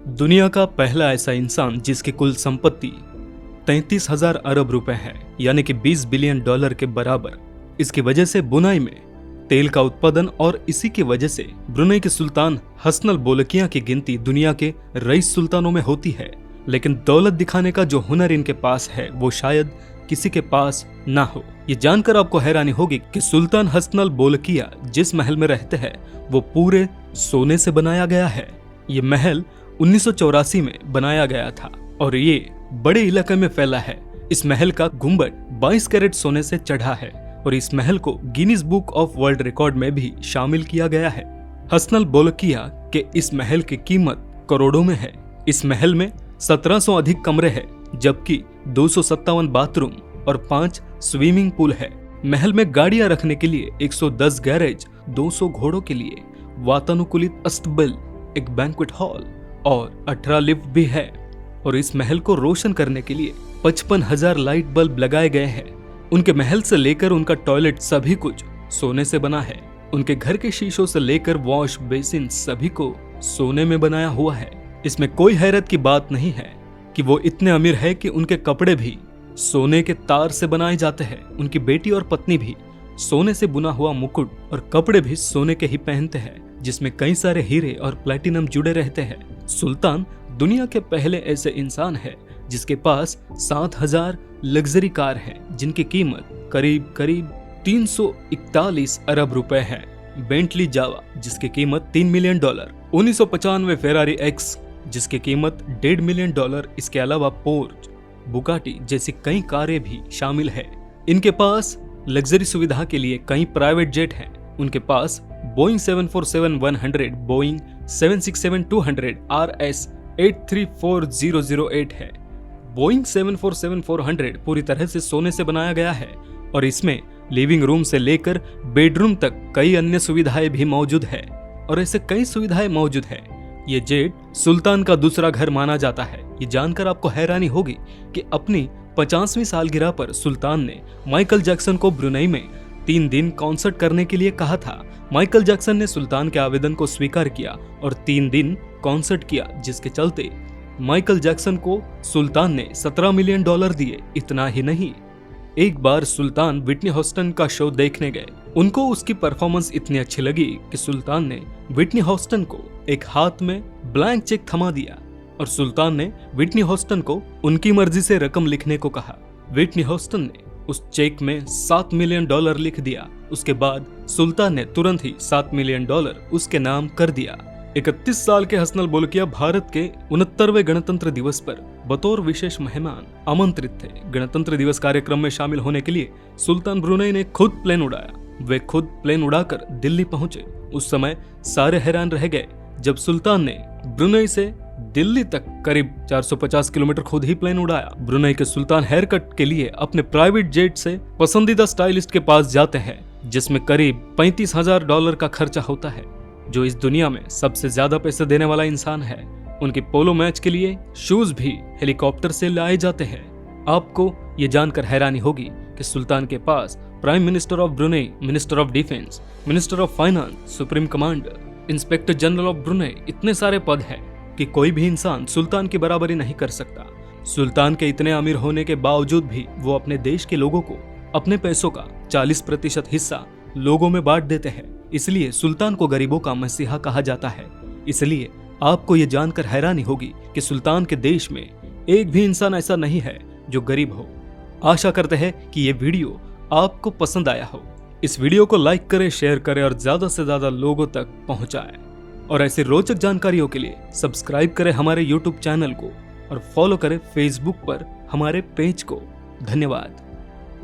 दुनिया का पहला ऐसा इंसान जिसकी कुल संपत्ति 33,000 अरब रुपए है, यानी कि 20 बिलियन डॉलर के बराबर। इसकी वजह से बुनाई में तेल का उत्पादन और इसी की वजह से ब्रुनेई के सुल्तान हसनल बोलकिया की गिनती दुनिया के रईस सुल्तानों में होती है। लेकिन दौलत दिखाने का जो हुनर इनके पास है वो शायद किसी के पास ना हो। ये जानकर आपको हैरानी होगी कि सुल्तान हसनल बोलकिया जिस महल में रहते हैं वो पूरे सोने से बनाया गया है। ये महल 1984 में बनाया गया था और ये बड़े इलाके में फैला है। इस महल का गुंबद 22 कैरेट सोने से चढ़ा है और इस महल को Guinness book of world record में भी शामिल किया गया है। हसनल बोलकिया के इस महल की कीमत करोड़ों में है। इस महल में 1700 अधिक कमरे हैं, जबकि 257 बाथरूम और 5 स्विमिंग पूल है। महल में गाड़ियां रखने के लिए 110 गैरेज, 200 घोड़ों के लिए वातानुकूलित अस्तबल, एक बैंक्वेट हॉल और 18 लिफ्ट भी है। और इस महल को रोशन करने के लिए 55,000 लाइट बल्ब लगाए गए हैं। उनके महल से लेकर उनका टॉयलेट सभी कुछ सोने से बना है। उनके घर के शीशों से लेकर वॉश बेसिन सभी को सोने में बनाया हुआ है। इसमें कोई हैरत की बात नहीं है कि वो इतने अमीर है कि उनके कपड़े भी सोने के तार से बनाए जाते हैं। उनकी बेटी और पत्नी भी सोने से बुना हुआ मुकुट और कपड़े भी सोने के ही पहनते हैं, जिसमें कई सारे हीरे और प्लैटिनम जुड़े रहते हैं। सुल्तान दुनिया के पहले ऐसे इंसान है जिसके पास 7,000 लग्जरी कार हैं, जिनकी कीमत करीब 341 अरब रुपए है। बेंटली जावा जिसकी कीमत $3 मिलियन, 1995 फेरारी एक्स जिसकी कीमत $1.5 मिलियन। इसके अलावा पोर्च, बुगाटी जैसी कई कारें भी शामिल है। इनके पास लग्जरी सुविधा के लिए कई प्राइवेट जेट हैं। उनके पास बोइंग 747-100, बोइंग 767-200, RS 834-008 है। बोइंग 747-400 पूरी तरह से सोने से बनाया गया है और इसमें लिविंग रूम से लेकर बेडरूम तक कई अन्य सुविधाएं भी मौजूद है। और ऐसे कई सुविधाएं मौजूद है। ये जेट सुल्तान का दूसरा घर माना जाता है। ये जानकर आपको हैरानी होगी कि अपनी 50वीं सालगिरह पर सुल्तान ने माइकल जैक्सन को ब्रुनेई में 3 दिन कॉन्सर्ट करने के लिए कहा था। माइकल जैक्सन ने सुल्तान के आवेदन को स्वीकार किया और 3 दिन कॉन्सर्ट किया, जिसके चलते माइकल जैक्सन को सुल्तान ने $17 मिलियन दिए। इतना ही नहीं, एक बार सुल्तान व्हिटनी ह्यूस्टन का शो देखने गए। उनको उसकी परफॉर्मेंस इतनी अच्छी लगी कि सुल्तान ने व्हिटनी ह्यूस्टन को एक हाथ में ब्लैंक चेक थमा दिया और सुल्तान ने व्हिटनी ह्यूस्टन को उनकी मर्जी से रकम लिखने को कहा। व्हिटनी ह्यूस्टन ने उस चेक में $7 मिलियन लिख दिया। उसके बाद सुल्तान ने तुरंत ही $7 मिलियन उसके नाम कर दिया। 31 साल के हसनल बोलकिया भारत के 69वें गणतंत्र दिवस पर बतौर विशेष मेहमान आमंत्रित थे। गणतंत्र दिवस कार्यक्रम में शामिल होने के लिए सुल्तान ब्रुनेई ने खुद प्लेन उड़ाया। वे खुद प्लेन उड़ाकर दिल्ली पहुंचे। उस समय सारे हैरान रह गए जब सुल्तान ने ब्रुनेई से दिल्ली तक करीब 450 किलोमीटर खुद ही प्लेन उड़ाया। ब्रुनेई के सुल्तान हेयर कट के लिए अपने प्राइवेट जेट से पसंदीदा स्टाइलिस्ट के पास जाते हैं, जिसमें करीब $35,000 का खर्चा होता है, जो इस दुनिया में सबसे ज्यादा पैसे देने वाला इंसान है। उनके पोलो मैच के लिए शूज भी हेलीकॉप्टर से लाए जाते हैं। आपको ये जानकर हैरानी होगी कि सुल्तान के पास prime minister of Brunei, minister of defence, minister of finance, supreme commander, inspector general of Brunei, इतने सारे पद हैं कि कोई भी इंसान सुल्तान की बराबरी नहीं कर सकता। सुल्तान के इतने अमीर होने के बावजूद भी वो अपने देश के लोगों को अपने पैसों का 40% हिस्सा लोगों में बांट देते हैं। इसलिए सुल्तान को गरीबों का मसीहा कहा जाता है। इसलिए आपको ये जानकर हैरानी होगी कि सुल्तान के देश में एक भी इंसान ऐसा नहीं है जो गरीब हो। आशा करते हैं कि ये वीडियो आपको पसंद आया हो। इस वीडियो को लाइक करें, शेयर करें और ज्यादा से ज्यादा लोगों तक पहुंचाएं। और ऐसी रोचक जानकारियों के लिए सब्सक्राइब करें हमारे YouTube चैनल को और फॉलो करें Facebook पर हमारे पेज को। धन्यवाद।